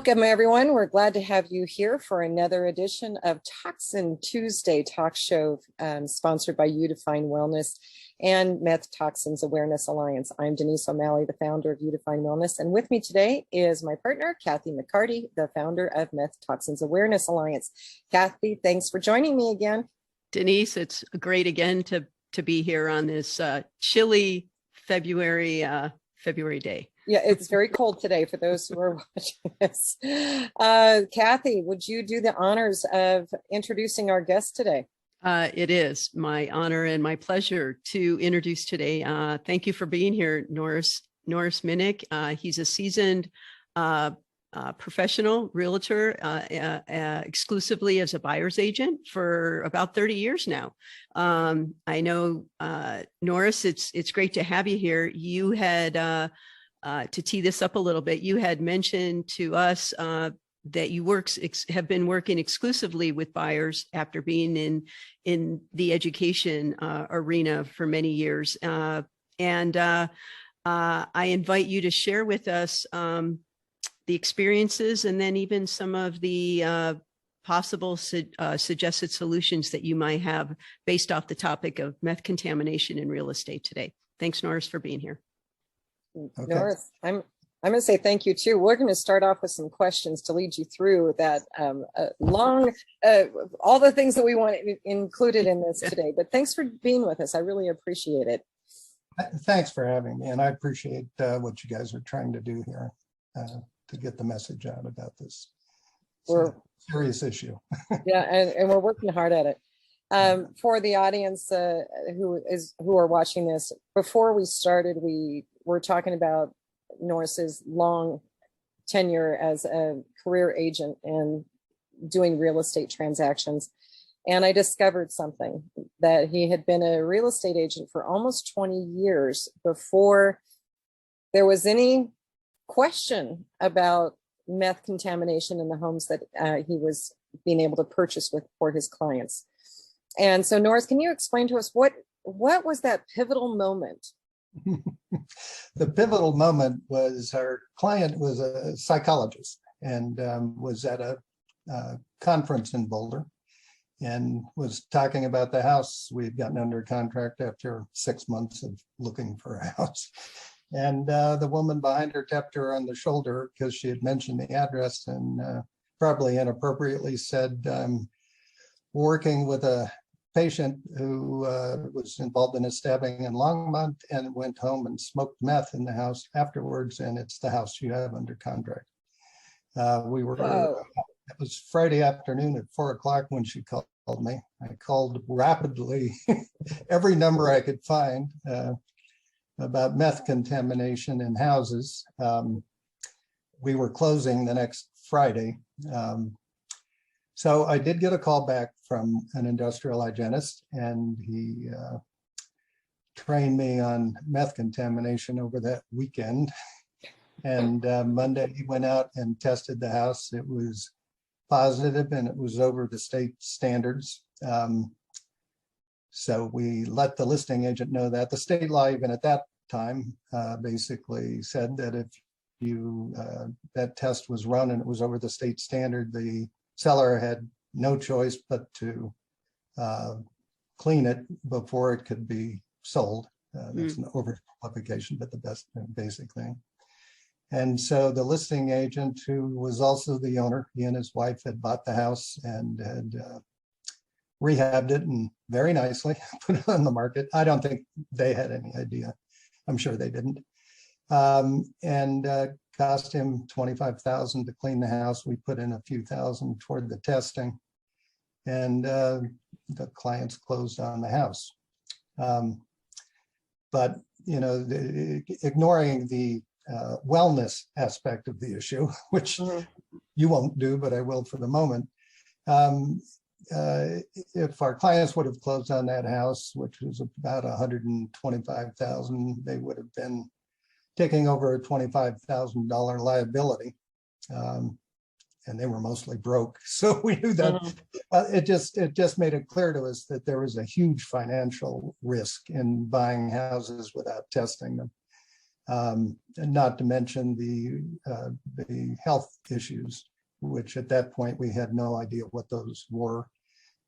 Welcome, everyone. We're glad to have you here for another edition of Toxin Tuesday talk show, sponsored by Udefine Wellness and Meth Toxins Awareness Alliance. I'm Denise O'Malley, the founder of Udefine Wellness, and with me today is my partner, Kathy McCarty, the founder of Meth Toxins Awareness Alliance. Kathy, thanks for joining me again. Denise, it's great again to be here on this chilly February day. Yeah, it's very cold today for those who are watching this. Kathy, would you do the honors of introducing our guest today? It is my honor and my pleasure to introduce today. Thank you for being here, Norris Minnick. He's a seasoned professional realtor, exclusively as a buyer's agent for about 30 years now. I know, Norris, it's great to have you here. You had, to tee this up a little bit, you had mentioned to us that you have been working exclusively with buyers after being in the education arena for many years. And I invite you to share with us the experiences and then even some of the possible suggested solutions that you might have based off the topic of meth contamination in real estate today. Thanks, Norris, for being here. Okay. Norris, I'm going to say thank you too. We're going to start off with some questions to lead you through that all the things that we want included in this today. But thanks for being with us. I really appreciate it. Thanks for having me, and I appreciate what you guys are trying to do here to get the message out about this serious issue. Yeah, and we're working hard at it. For the audience who are watching this, before we started, we were talking about Norris's long tenure as a career agent and doing real estate transactions. And I discovered something, that he had been a real estate agent for almost 20 years before there was any question about meth contamination in the homes that he was being able to purchase for his clients. And so, Norris, can you explain to us what was that pivotal moment? The pivotal moment was our client was a psychologist and was at a conference in Boulder and was talking about the house we had gotten under contract after 6 months of looking for a house. And the woman behind her tapped her on the shoulder because she had mentioned the address and probably inappropriately said, working with a patient who was involved in a stabbing in Longmont and went home and smoked meth in the house afterwards, and it's the house you have under contract. It was Friday afternoon at 4 o'clock when she called me. I called rapidly every number I could find about meth contamination in houses. We were closing the next Friday. So I did get a call back from an industrial hygienist, and he trained me on meth contamination over that weekend. And Monday he went out and tested the house. It was positive and it was over the state standards. So we let the listing agent know that. The state law, even at that time, basically said that if that test was run and it was over the state standard, the seller had no choice but to clean it before it could be sold. That's an oversimplification, but the basic thing. And so the listing agent, who was also the owner, he and his wife had bought the house and had rehabbed it and very nicely put it on the market. I don't think they had any idea. I'm sure they didn't. And cost him $25,000 to clean the house. We put in a few thousand toward the testing, and the clients closed on the house. But ignoring the wellness aspect of the issue, which you won't do, but I will for the moment. If our clients would have closed on that house, which was about $125,000, they would have been taking over a $25,000 liability, and they were mostly broke. So we knew that it just made it clear to us that there was a huge financial risk in buying houses without testing them. And not to mention the health issues, which at that point we had no idea what those were.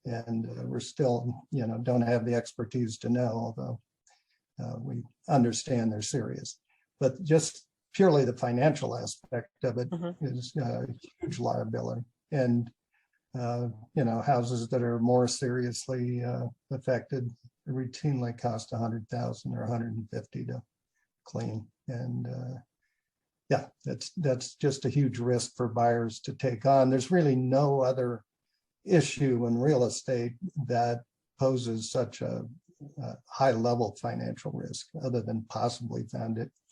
And we're still, don't have the expertise to know, although we understand they're serious. But just purely the financial aspect of it is a huge liability. And, houses that are more seriously affected routinely cost $100,000 or $150,000 to clean. And that's just a huge risk for buyers to take on. There's really no other issue in real estate that poses such a high level financial risk other than possibly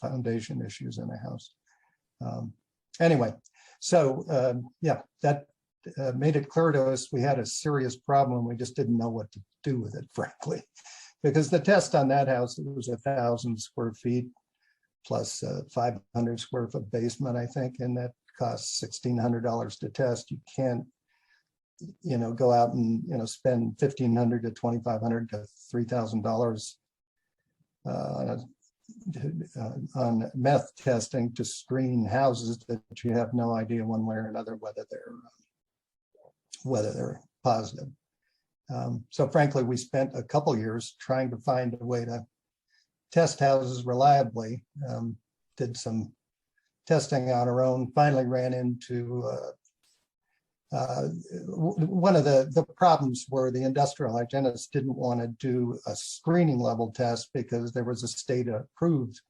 foundation issues in a house. Anyway, so that made it clear to us we had a serious problem. We just didn't know what to do with it, frankly, because the test on that house, it was 1,000 square feet plus 500 square foot basement, I think, and that costs $1,600 to test. You can't, go out and, spend $1,500 to $2,500 to $3,000 on meth testing to screen houses that you have no idea one way or another whether they're positive. So frankly, we spent a couple years trying to find a way to test houses reliably, did some testing on our own, finally ran into one of the problems were the industrial hygienists didn't want to do a screening level test because there was a state approved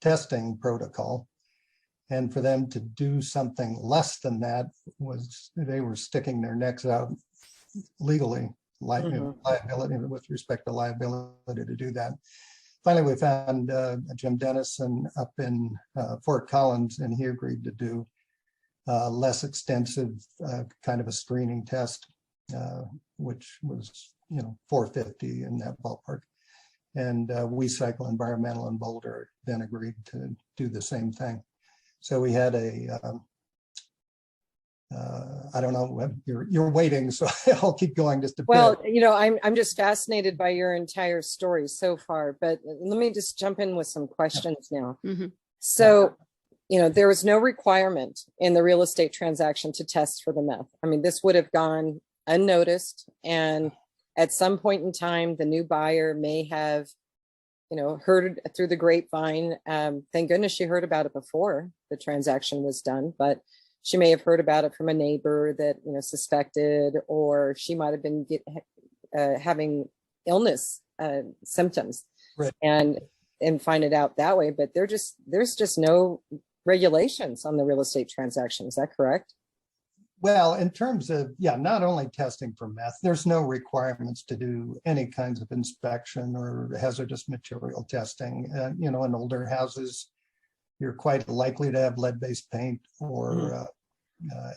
testing protocol. And for them to do something less than that they were sticking their necks out legally, liability with respect to liability to do that. Finally, we found Jim Dennison up in Fort Collins, and he agreed to do less extensive kind of a screening test, which was, $450 in that ballpark. And We Cycle Environmental in Boulder then agreed to do the same thing. So we had I don't know, you're waiting, so I'll keep going just a Well, bit. I'm just fascinated by your entire story so far, but let me just jump in with some questions now. So, there was no requirement in the real estate transaction to test for the meth. I mean, this would have gone unnoticed, and at some point in time, the new buyer may have, heard through the grapevine. Thank goodness she heard about it before the transaction was done, but she may have heard about it from a neighbor that, suspected, or she might have been having illness symptoms, right, and find it out that way. But there's just no regulations on the real estate transaction. Is that correct? Well, in terms of, not only testing for meth, there's no requirements to do any kinds of inspection or hazardous material testing. In older houses, you're quite likely to have lead-based paint or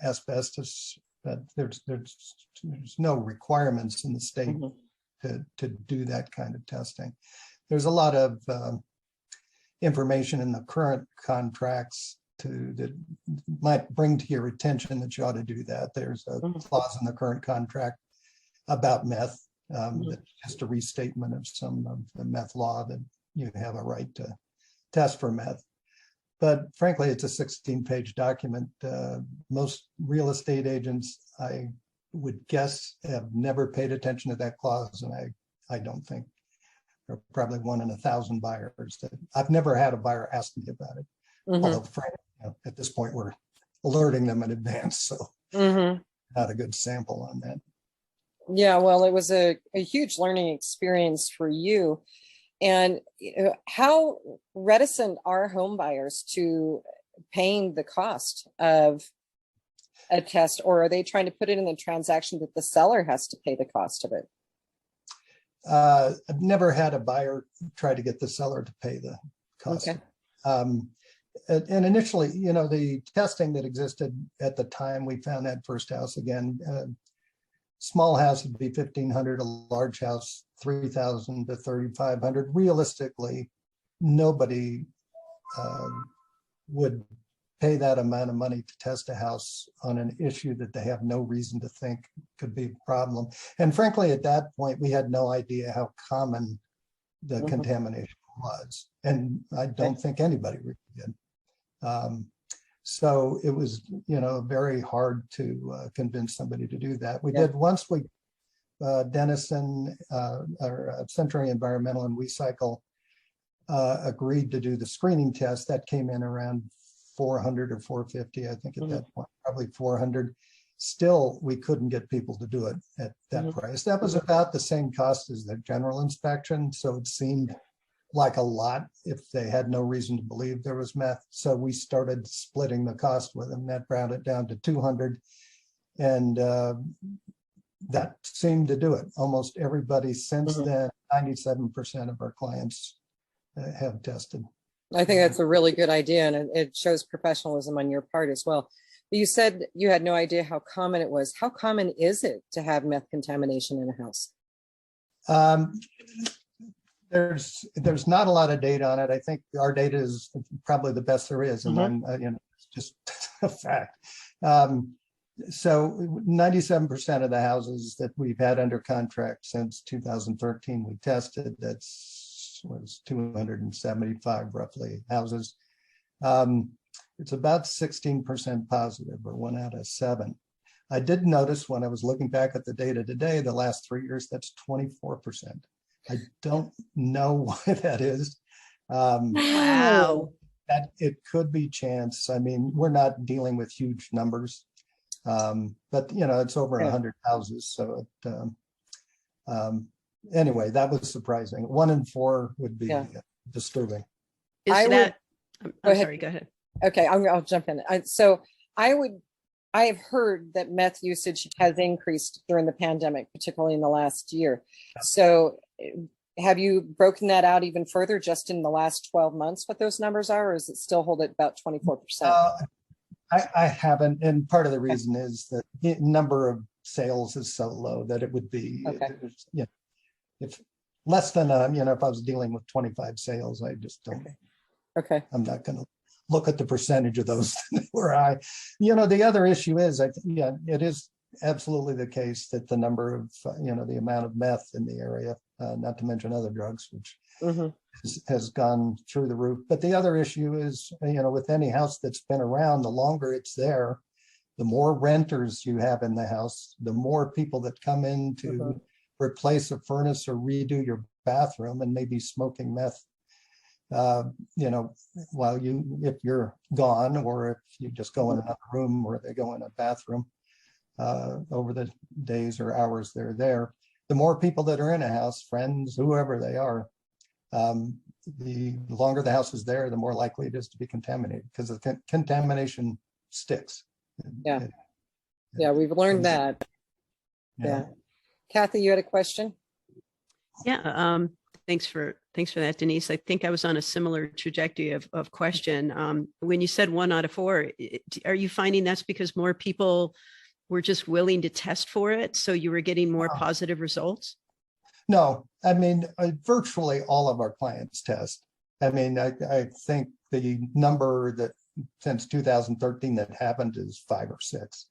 asbestos, but there's no requirements in the state to do that kind of testing. There's a lot of information in the current contracts that might bring to your attention that you ought to do that. There's a clause in the current contract about meth, that's just a restatement of some of the meth law that you have a right to test for meth. But frankly, it's a 16-page document. Most real estate agents, I would guess, have never paid attention to that clause, and I don't think there are probably 1 in 1,000 buyers that I've never had a buyer ask me about it. Although, frankly, at this point, we're alerting them in advance, so not a good sample on that. Yeah, well, it was a huge learning experience for you. And how reticent are home buyers to paying the cost of a test, or are they trying to put it in the transaction that the seller has to pay the cost of it? I've never had a buyer try to get the seller to pay the cost. Okay. And initially, the testing that existed at the time we found that first house, again, small house would be $1,500, a large house, $3,000 to $3,500. Realistically, nobody would pay that amount of money to test a house on an issue that they have no reason to think could be a problem. And frankly, at that point, we had no idea how common the contamination was, and I don't think anybody really did. So it was, very hard to convince somebody to do that. We did once we, Denison, or Century Environmental and WeCycle agreed to do the screening test. That came in around 400 or 450, I think at that point, probably 400. Still, we couldn't get people to do it at that price. That was about the same cost as the general inspection. So it seemed like a lot if they had no reason to believe there was meth. So we started splitting the cost with them. That brought it down to 200. And that seemed to do it. Almost everybody since then, 97% of our clients have tested. I think that's a really good idea, and it shows professionalism on your part as well. You said you had no idea how common it was. How common is it to have meth contamination in a house? There's not a lot of data on it. I think our data is probably the best there is, and it's just a fact. So 97% of the houses that we've had under contract since 2013, we tested. Was 275 roughly houses. It's about 16% positive, or 1 out of 7. I did notice when I was looking back at the data today, the last 3 years, that's 24%. I don't know why that is. Wow. That it could be chance. I mean, we're not dealing with huge numbers, but it's over 100 houses. So anyway, that was surprising. 1 in 4 would be disturbing. I'm sorry, go ahead. Okay, I'll jump in. I have heard that meth usage has increased during the pandemic, particularly in the last year. So have you broken that out even further just in the last 12 months, what those numbers are, or is it still hold at about 24%? I haven't. And part of the reason is that the number of sales is so low that it would be, if less than, if I was dealing with 25 sales, I just don't. Okay. I'm not going to look at the percentage of those that were high. The other issue is, it is absolutely the case that the number of, the amount of meth in the area, not to mention other drugs, which has gone through the roof. But the other issue is, with any house that's been around, the longer it's there, the more renters you have in the house, the more people that come in to replace a furnace or redo your bathroom and maybe smoking meth, while if you're gone, or if you just go in another room or they go in a bathroom over the days or hours they're there. The more people that are in a house, friends, whoever they are, the longer the house is there, the more likely it is to be contaminated, because the contamination sticks. Yeah, we've learned that. Yeah. Kathy, you had a question? Yeah. Thanks for that, Denise. I think I was on a similar trajectory of question. When you said 1 out of 4, are you finding that's because more people were just willing to test for it, so you were getting more positive results? No, I mean, virtually all of our clients test. I mean, I think the number that since 2013 that happened is 5 or 6.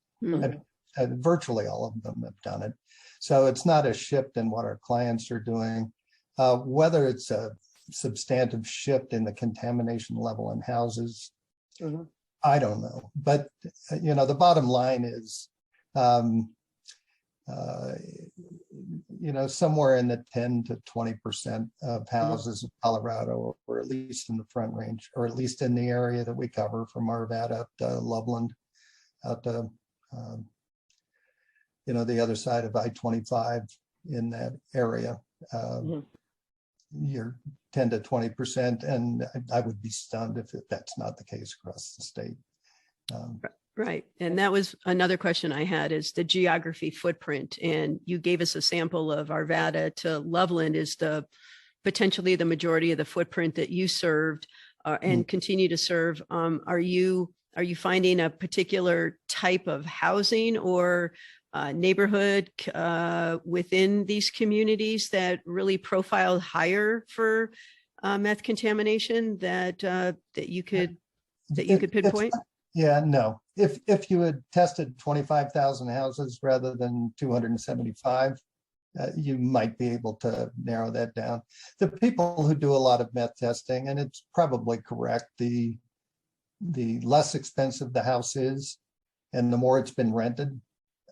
And virtually all of them have done it. So it's not a shift in what our clients are doing. Whether it's a substantive shift in the contamination level in houses, I don't know. But, the bottom line is, somewhere in the 10 to 20% of houses in Colorado, or at least in the Front Range, or at least in the area that we cover from Arvada up to Loveland, out to, the other side of I-25 in that area. You're 10 to 20%, and I would be stunned if that's not the case across the state. Right. And that was another question I had, is the geography footprint. And you gave us a sample of Arvada to Loveland is potentially the majority of the footprint that you served and continue to serve. Are you finding a particular type of housing or neighborhood within these communities that really profile higher for meth contamination that you could pinpoint? No. If you had tested 25,000 houses rather than 275, you might be able to narrow that down. The people who do a lot of meth testing, and it's probably correct, the less expensive the house is, and the more it's been rented,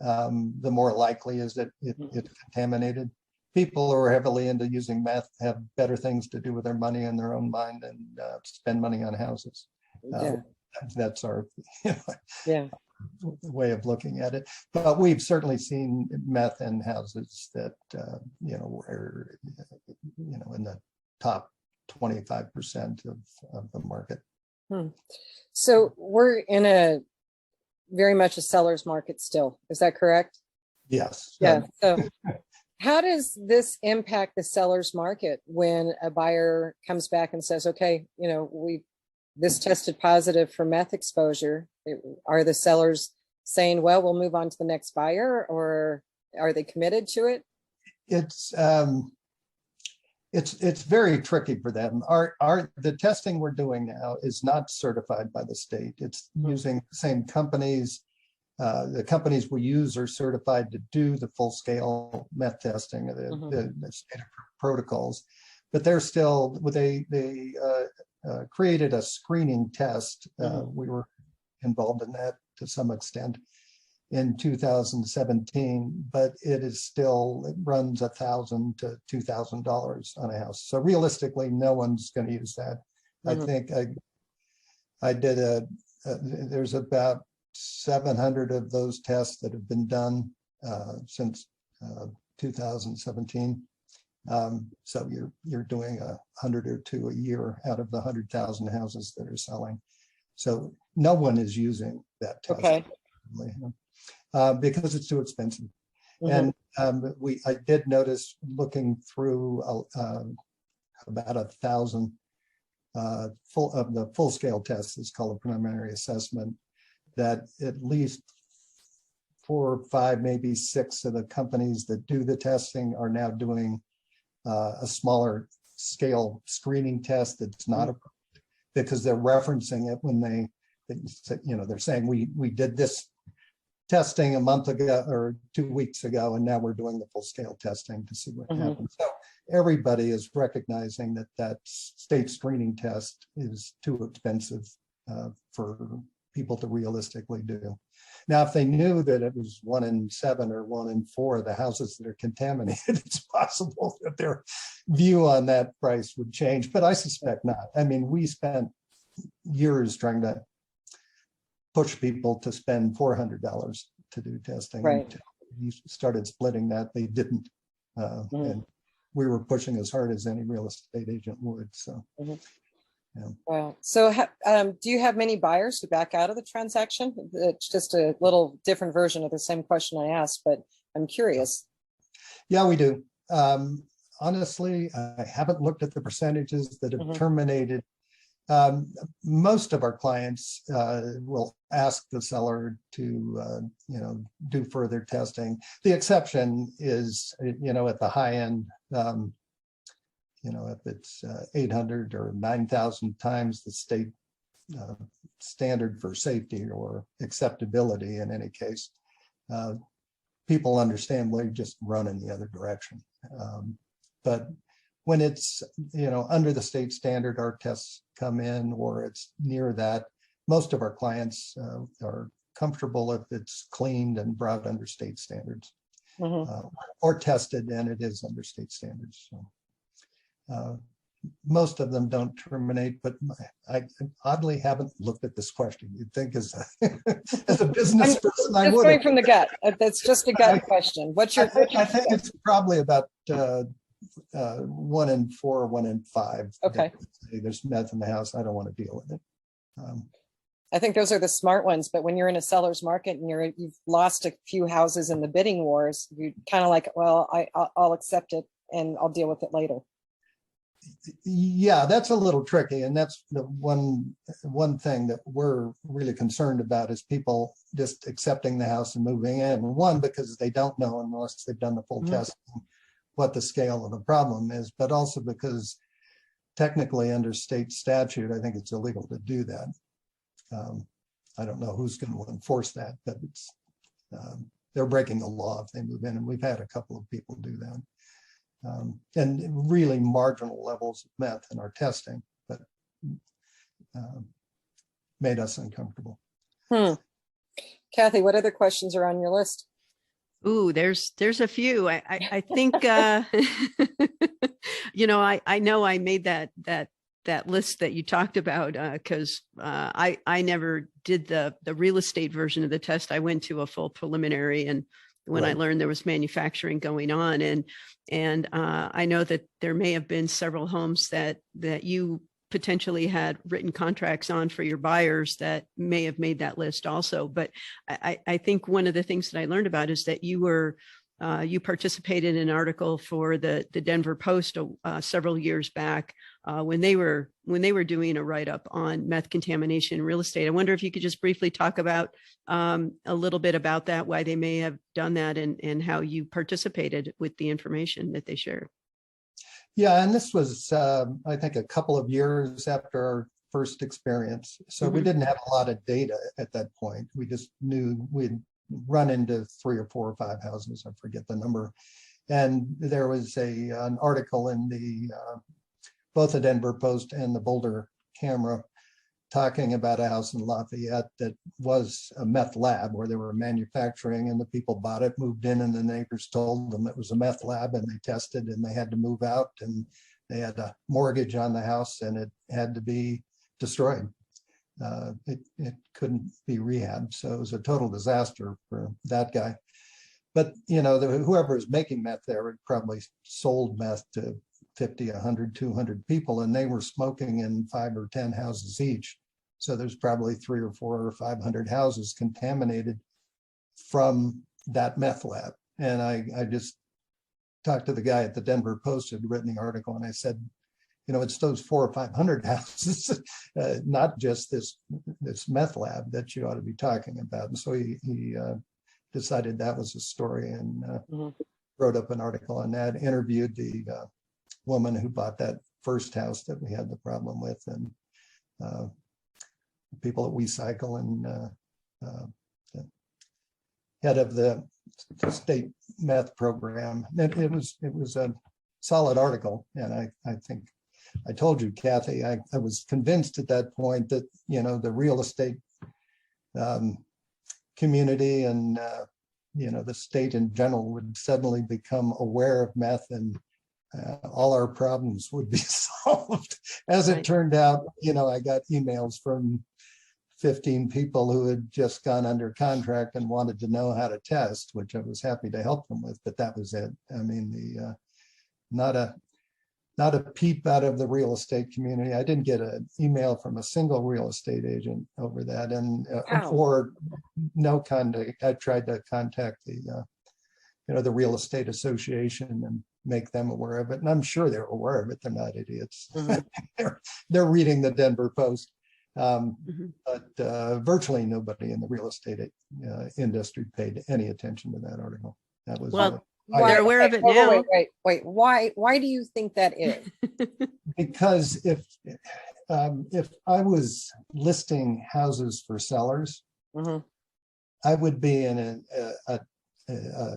the more likely is that it's contaminated. People who are heavily into using meth have better things to do with their money in their own mind and spend money on houses. That's our way of looking at it. But we've certainly seen meth in houses that were in the top 25% of the market. So we're in a very much a seller's market still. Is that correct? Yes. Yeah. So how does this impact the seller's market when a buyer comes back and says, okay, this tested positive for meth exposure? Are the sellers saying, well, we'll move on to the next buyer, or are they committed to it? It's very tricky for them. The testing we're doing now is not certified by the state. It's using the same companies. The companies we use are certified to do the full scale meth testing, the state protocols, but they're still, they created a screening test. We were involved in that to some extent in 2017, but it runs $1,000 to $2,000 on a house. So realistically, no one's going to use that. I think I did there's about 700 of those tests that have been done since 2017. So you're doing 100 or 2 a year out of the 100,000 houses that are selling. So no one is using that test. Okay. Because it's too expensive. And I did notice, looking through about 1,000 full scale tests, is called a preliminary assessment, that at least 4 or 5, maybe 6 of the companies that do the testing are now doing a smaller scale screening test that's not approved, because they're referencing it when they're saying we did this testing a month ago or 2 weeks ago, and now we're doing the full scale testing to see what happens. So everybody is recognizing that state screening test is too expensive for people to realistically do. Now, if they knew that it was 1 in 7 or 1 in 4 of the houses that are contaminated, it's possible that their view on that price would change, but I suspect not. I mean, we spent years trying to push people to spend $400 to do testing. Right. You started splitting that, they didn't. And we were pushing as hard as any real estate agent would. So, Wow. So do you have many buyers who back out of the transaction? It's just a little different version of the same question I asked, but I'm curious. Yeah, we do. Honestly, I haven't looked at the percentages that have terminated. Most of our clients will ask the seller to, do further testing. The exception is, at the high end, if it's 800 or 9,000 times the state standard for safety or acceptability in any case, people understand they just run in the other direction. But when it's, under the state standard, our tests come in, or it's near that, most of our clients are comfortable if it's cleaned and brought under state standards, or tested and it is under state standards. So, most of them don't terminate, but I oddly haven't looked at this question. You'd think as a business person, I would. Going from the gut. That's just a gut question. What's your? I think it's probably about 1 in 4 or 1 in 5. Okay. There's meth in the house. I don't want to deal with it. I think those are the smart ones. But when you're in a seller's market and you've lost a few houses in the bidding wars, you kind of like, well, I'll accept it and I'll deal with it later. Yeah, that's a little tricky, and that's the one thing that we're really concerned about, is people just accepting the house and moving in. One, because they don't know, unless they've done the full testing, what the scale of the problem is, but also because technically under state statute, I think it's illegal to do that. I don't know who's going to enforce that, but it's they're breaking the law if they move in, and we've had a couple of people do that. And really marginal levels of meth in our testing, but made us uncomfortable. Kathy, what other questions are on your list? Ooh, there's a few. I think you know, I know I made that list that you talked about because I never did the real estate version of the test. I went to a full preliminary, and when I learned there was manufacturing going on, and I know that there may have been several homes that you potentially had written contracts on for your buyers that may have made that list also. But I think one of the things that I learned about is that you participated in an article for the Denver Post several years back when they were doing a write-up on meth contamination in real estate. I wonder if you could just briefly talk about a little bit about that, why they may have done that, and how you participated with the information that they shared. Yeah, and this was, I think, a couple of years after our first experience. So we didn't have a lot of data at that point. We just knew we'd run into 3 or 4 or 5 houses, I forget the number. And there was an article in both the Denver Post and the Boulder Camera talking about a house in Lafayette that was a meth lab where they were manufacturing, and the people bought it, moved in, and the neighbors told them it was a meth lab, and they tested, and they had to move out, and they had a mortgage on the house, and it had to be destroyed. It couldn't be rehabbed, so it was a total disaster for that guy. But you know, whoever was making meth there had probably sold meth to 50, 100, 200 people, and they were smoking in 5 or 10 houses each. So there's probably 3 or 4 or 500 houses contaminated from that meth lab. And I just talked to the guy at the Denver Post who had written the article, and I said, you know, it's those 400 or 500 houses, not just this meth lab that you ought to be talking about. And so he decided that was a story, and wrote up an article on that, interviewed the woman who bought that first house that we had the problem with, and people at WeCycle, and the head of the state meth program. It was a solid article, and I think I told you, Kathy, I was convinced at that point that, you know, the real estate community and you know, the state in general would suddenly become aware of meth, and all our problems would be solved. As it turned out, you know, I got emails from 15 people who had just gone under contract and wanted to know how to test, which I was happy to help them with, but that was it. I mean, not a peep out of the real estate community. I didn't get an email from a single real estate agent over that, and or no contact. I tried to contact the you know, the real estate association and make them aware of it, and I'm sure they're aware of it. They're not idiots. They're reading the Denver Post. But virtually nobody in the real estate industry paid any attention to that article. That was they're aware of it now. Wait. Why do you think that is? Because if I was listing houses for sellers, I would be in a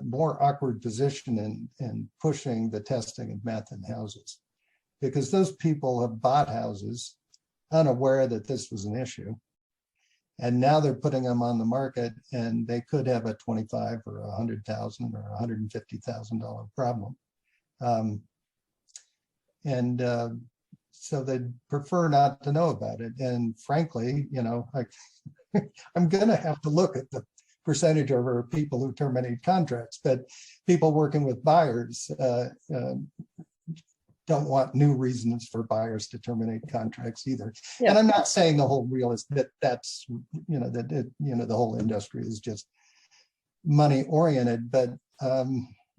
more awkward position in pushing the testing of meth in houses, because those people have bought houses unaware that this was an issue, and now they're putting them on the market, and they could have a $25,000 or $100,000 or $150,000 problem, and so they'd prefer not to know about it. And frankly, you know, I'm going to have to look at the percentage of our people who terminate contracts, but people working with buyers don't want new reasons for buyers to terminate contracts either. Yeah. And I'm not saying the whole that's, you know, the whole industry is just money oriented, but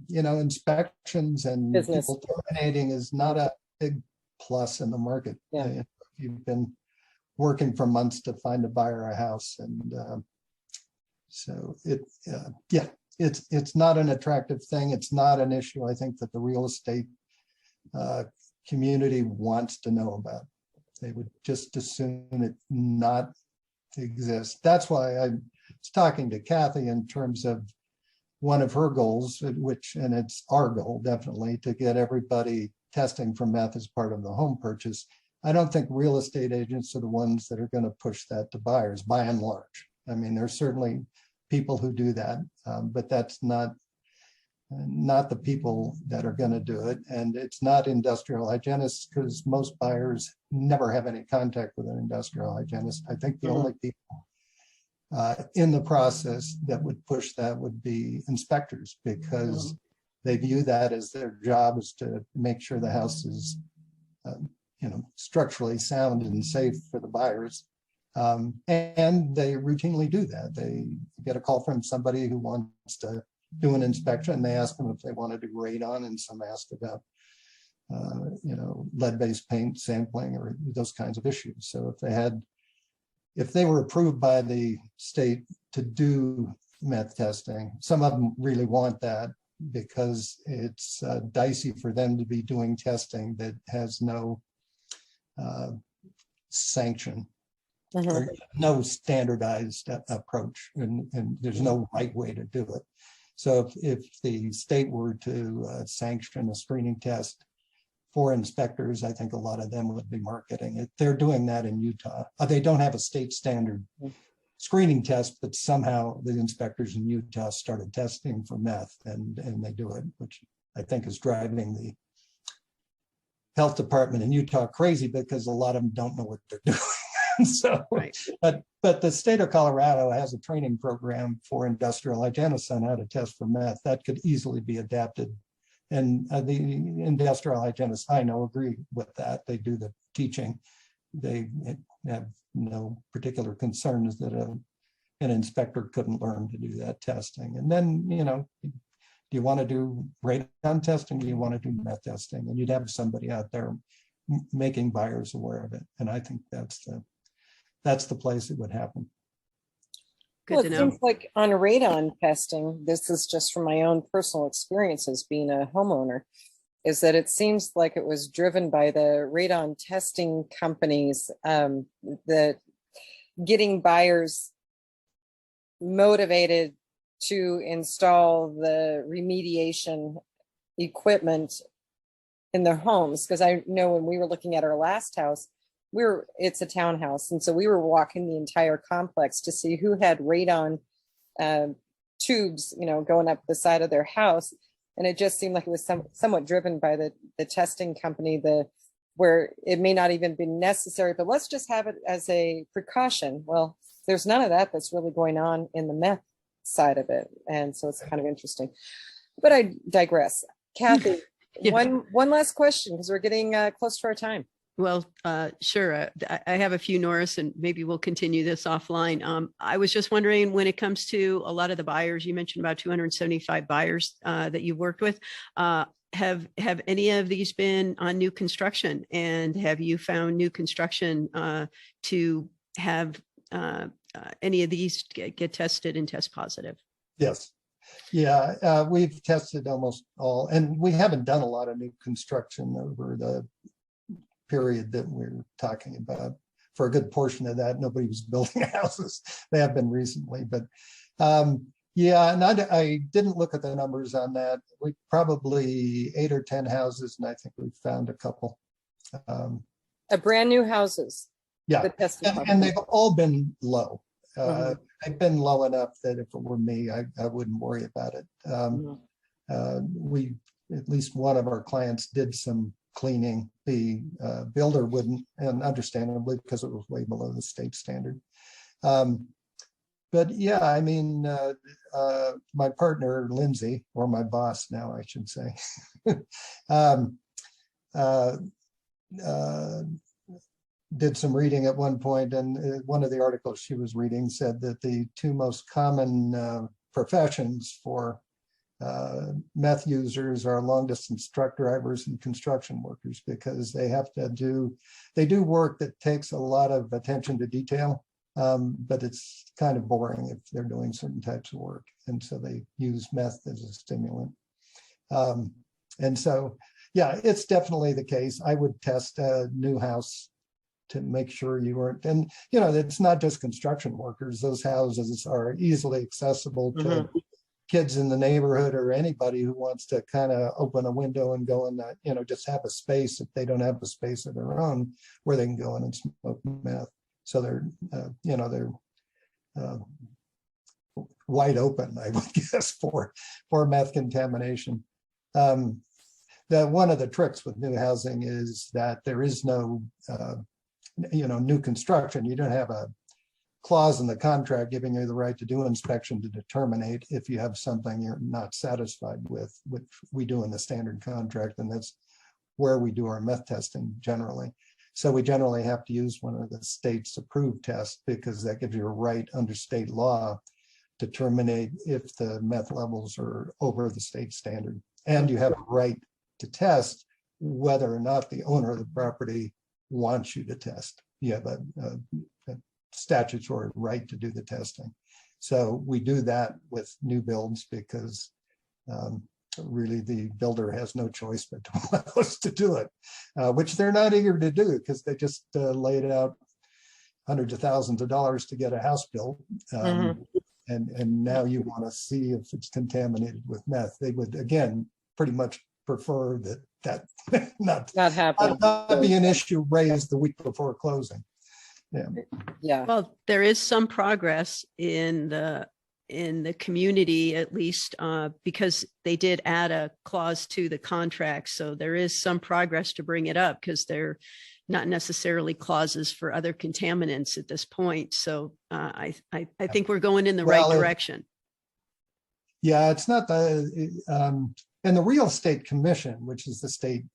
you know, inspections and people terminating is not a big plus in the market. Yeah. You've been working for months to find a buyer a house, and so it's not an attractive thing. It's not an issue, I think, that the real estate community wants to know about. They would just assume it not exist. That's why I was talking to Kathy in terms of one of her goals, and it's our goal definitely, to get everybody testing for meth as part of the home purchase. I don't think real estate agents are the ones that are going to push that to buyers by and large. I mean, there's certainly people who do that, but that's not the people that are going to do it. And it's not industrial hygienists, because most buyers never have any contact with an industrial hygienist. I think the only people in the process that would push that would be inspectors, because they view that as their job, is to make sure the house is structurally sound and safe for the buyers. And they routinely do that. They get a call from somebody who wants to do an inspection. They ask them if they want to do radon, and some ask about lead-based paint sampling or those kinds of issues. So if they were approved by the state to do meth testing, some of them really want that, because it's dicey for them to be doing testing that has no sanction, or no standardized approach, and there's no right way to do it. So if the state were to sanction a screening test for inspectors, I think a lot of them would be marketing it. They're doing that in Utah. They don't have a state standard screening test, but somehow the inspectors in Utah started testing for meth, and they do it, which I think is driving the health department in Utah crazy, because a lot of them don't know what they're doing. So, right. but the state of Colorado has a training program for industrial hygienists on how to test for meth that could easily be adapted. And the industrial hygienists I know agree with that. They do the teaching. They have no particular concerns that an inspector couldn't learn to do that testing. And then, do you want to do radon testing? Do you want to do meth testing? And you'd have somebody out there making buyers aware of it. And I think that's the place it would happen. Good to know. Seems like on radon testing, this is just from my own personal experiences being a homeowner, is that it seems like it was driven by the radon testing companies, that getting buyers motivated to install the remediation equipment in their homes. Because I know when we were looking at our last house, it's a townhouse, and so we were walking the entire complex to see who had radon tubes, going up the side of their house. And it just seemed like it was somewhat driven by the testing company, where it may not even be necessary, but let's just have it as a precaution. Well, there's none of that that's really going on in the meth side of it. And so it's kind of interesting, but I digress. Kathy, Yeah. one last question, because we're getting close to our time. Well, sure. I have a few, Norris, and maybe we'll continue this offline. I was just wondering, when it comes to a lot of the buyers, you mentioned about 275 buyers that you've worked with. Have any of these been on new construction? And have you found new construction to have any of these get tested and test positive? Yes. Yeah, we've tested almost all, and we haven't done a lot of new construction over the period that we're talking about. For a good portion of that, nobody was building houses. They have been recently, but yeah, and I didn't look at the numbers on that. We probably 8 or 10 houses, and I think we found a couple. Brand new houses. Yeah, and they've all been low. They've been low enough that if it were me, I wouldn't worry about it. We, at least one of our clients, did some cleaning. The builder wouldn't, and understandably, because it was way below the state standard. But yeah, I mean, my partner, Lindsay, or my boss now, I should say, did some reading at one point, and one of the articles she was reading said that the two most common professions for meth users are long distance truck drivers and construction workers, because they do work that takes a lot of attention to detail, but it's kind of boring if they're doing certain types of work, and so they use meth as a stimulant. And so yeah, it's definitely the case. I would test a new house to make sure you weren't, and it's not just construction workers. Those houses are easily accessible to kids in the neighborhood or anybody who wants to kind of open a window and go in that, just have a space if they don't have a space of their own where they can go in and smoke meth. So they're, they're wide open, I would guess, for meth contamination. One of the tricks with new housing is that there is no, new construction. You don't have a clause in the contract giving you the right to do inspection to determine if you have something you're not satisfied with, which we do in the standard contract, and that's where we do our meth testing generally. So we generally have to use one of the state's approved tests because that gives you a right under state law to terminate if the meth levels are over the state standard. And you have a right to test whether or not the owner of the property wants you to test. You have a statutory right to do the testing. So we do that with new builds because really the builder has no choice but to allow us to do it, which they're not eager to do because they just laid out hundreds of thousands of dollars to get a house built. And now you want to see if it's contaminated with meth. They would, again, pretty much prefer that not happen. Not be an issue raised the week before closing. Yeah. Well, there is some progress in the community, at least because they did add a clause to the contract. So there is some progress to bring it up because they're not necessarily clauses for other contaminants at this point. So I think we're going in the right direction. It's not and the Real Estate Commission, which is the state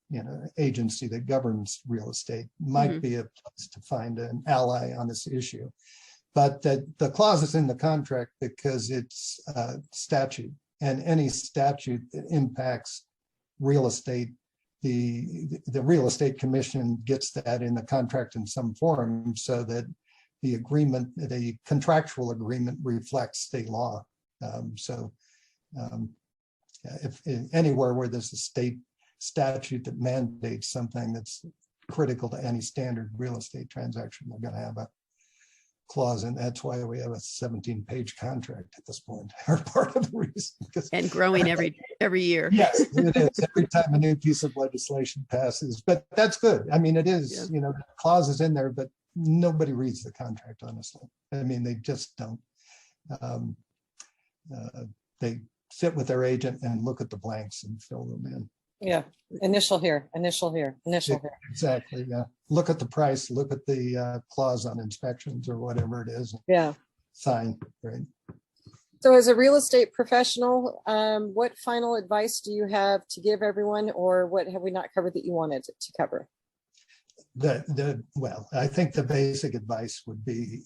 agency that governs real estate, might be a place to find an ally on this issue. But the clause is in the contract because it's statute, and any statute that impacts real estate, the Real Estate Commission gets that in the contract in some form so that the contractual agreement reflects state law. If anywhere where there's a state statute that mandates something that's critical to any standard real estate transaction, we're going to have a clause, and that's why we have a 17-page contract at this point. Or part of the reason, and growing every year. Yes, it is. Every time a new piece of legislation passes, but that's good. I mean, it is. The clause is in there, but nobody reads the contract. Honestly, I mean, they just don't. They sit with their agent and look at the blanks and fill them in. Yeah. Initial here. Exactly. Yeah. Look at the price, look at the clause on inspections or whatever it is. Yeah. Sign. Right. So as a real estate professional, what final advice do you have to give everyone, or what have we not covered that you wanted to cover? Well, I think the basic advice would be,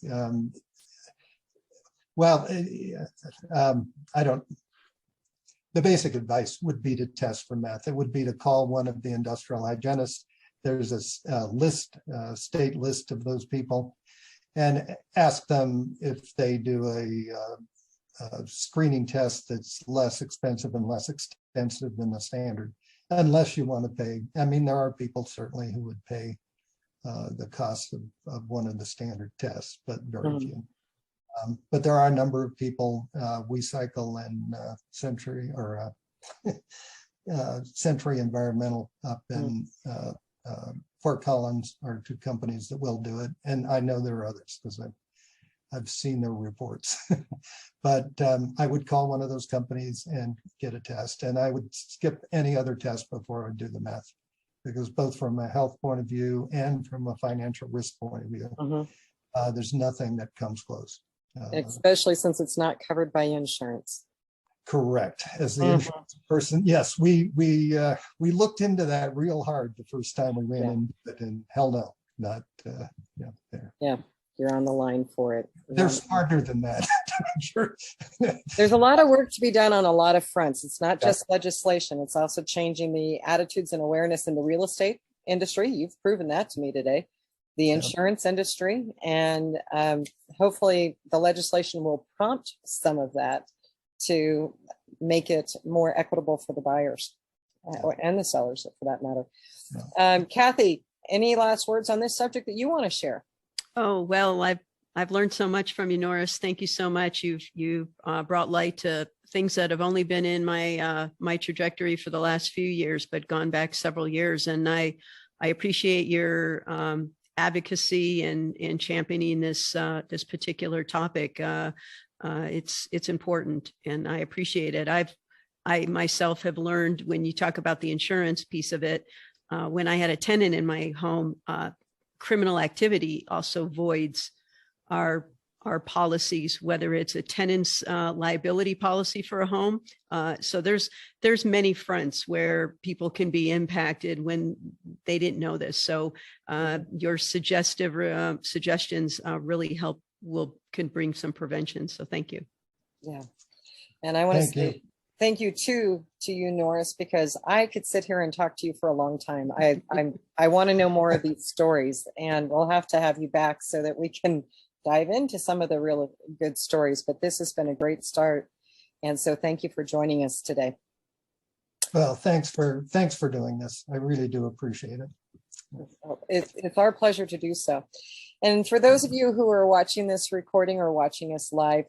the basic advice would be to test for meth. It would be to call one of the industrial hygienists. There's a state list of those people, and ask them if they do a screening test that's less expensive and less extensive than the standard, unless you want to pay. I mean, there are people certainly who would pay the cost of one of the standard tests, but very few. But there are a number of people, WeCycle and Century Environmental up in Fort Collins are two companies that will do it. And I know there are others because I've seen their reports. But I would call one of those companies and get a test. And I would skip any other test before I do the meth, because both from a health point of view and from a financial risk point of view, there's nothing that comes close. Especially since it's not covered by insurance. Correct. As the insurance person, yes, we looked into that real hard the first time we ran into it, and hell no, not there. Yeah, you're on the line for it. They're smarter than that. Sure. There's a lot of work to be done on a lot of fronts. It's not just legislation. It's also changing the attitudes and awareness in the real estate industry. You've proven that to me today. The insurance industry, and hopefully the legislation will prompt some of that to make it more equitable for the buyers and the sellers, for that matter. Kathy, any last words on this subject that you want to share? Oh, well, I've learned so much from you, Norris. Thank you so much. You've brought light to things that have only been in my trajectory for the last few years, but gone back several years. And I appreciate your advocacy and championing this particular topic. It's important, and I appreciate it. I myself have learned, when you talk about the insurance piece of it, when I had a tenant in my home, criminal activity also voids our policies, whether it's a tenant's liability policy for a home. So there's many fronts where people can be impacted when they didn't know this. So your suggestions really can bring some prevention. So thank you. Yeah. And I want to say thank you to you, Norris, because I could sit here and talk to you for a long time. I want to know more of these stories, and we'll have to have you back so that we can dive into some of the real good stories. But this has been a great start. And so thank you for joining us today. Well, thanks for doing this. I really do appreciate it. It's our pleasure to do so. And for those of you who are watching this recording or watching us live,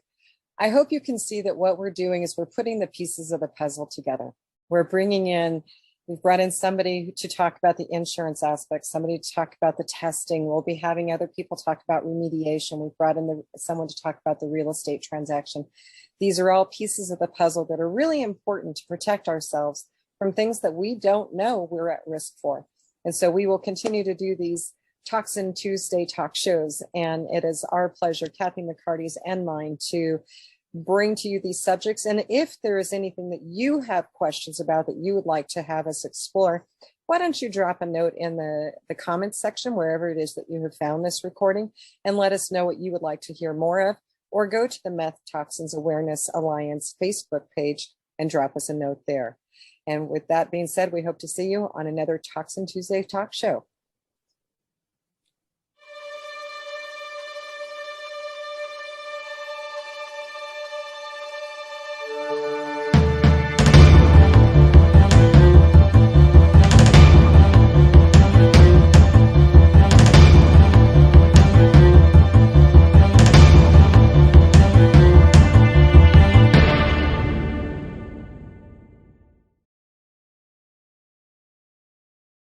I hope you can see that what we're doing is we're putting the pieces of the puzzle together. We've brought in somebody to talk about the insurance aspects, somebody to talk about the testing. We'll be having other people talk about remediation. We've brought in someone to talk about the real estate transaction. These are all pieces of the puzzle that are really important to protect ourselves from things that we don't know we're at risk for. And so we will continue to do these Toxin Tuesday talk shows. And it is our pleasure, Kathy McCarty's and mine, to bring to you these subjects. And if there is anything that you have questions about that you would like to have us explore, why don't you drop a note in the comments section, wherever it is that you have found this recording, and let us know what you would like to hear more of, or go to the Meth Toxins Awareness Alliance Facebook page and drop us a note there. And with that being said, we hope to see you on another Toxin Tuesday talk show.